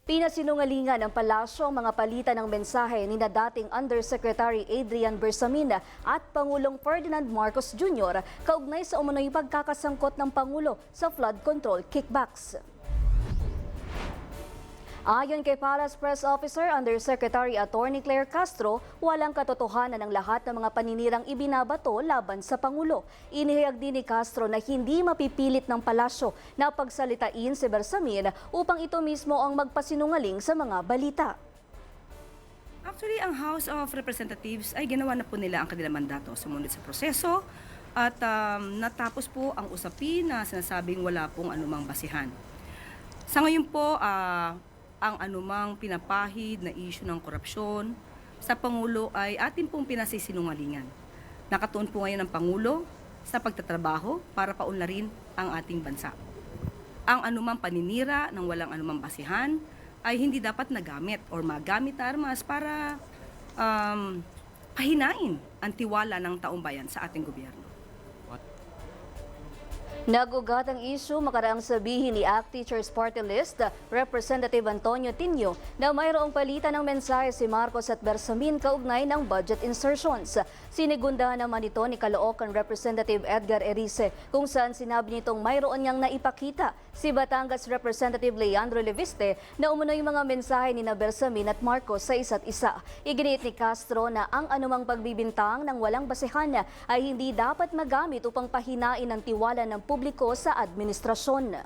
Pinasinungalingan ng palasyo ang mga palitan ng mensahe ni na dating Undersecretary Adrian Bersamin at Pangulong Ferdinand Marcos Jr. kaugnay sa umunoy pagkakasangkot ng Pangulo sa flood control kickbacks. Ayon kay Palace Press Officer Undersecretary Attorney Claire Castro, walang katotohanan ng lahat ng mga paninirang ibinabato laban sa Pangulo. Inihayag din ni Castro na hindi mapipilit ng palasyo na pagsalitain si Bersamin upang ito mismo ang magpasinungaling sa mga balita. Actually, ang House of Representatives ay ginawa na po nila ang kanilang mandato sumunod sa proseso at natapos po ang usapin na sinasabing wala pong anumang basihan. Sa ngayon po, ang anumang pinapahid na issue ng korupsyon sa Pangulo ay atin pong pinasisinungalingan. Nakatuon po ngayon ang Pangulo sa pagtatrabaho para paunlarin ang ating bansa. Ang anumang paninira ng walang anumang basihan ay hindi dapat nagamit or magamit na armas para pahinain ang tiwala ng taong bayan sa ating gobyerno. Nagugat ang isyu makaraang sabihin ni ACT Teachers Party List Representative Antonio Tinio na mayroong palitan ng mensahe si Marcos at Bersamin kaugnay ng budget insertions. Sinigundahan naman ito ni Caloocan Representative Edgar Erice kung saan sinabi nitong mayroon niyang naipakita si Batangas Representative Leandro Leviste na umunoy mga mensahe ni Bersamin at Marcos sa isa't isa. Iginiit ni Castro na ang anumang pagbibintang ng walang basehan ay hindi dapat magamit upang pahinain ang tiwala ng publiko sa administrasyon.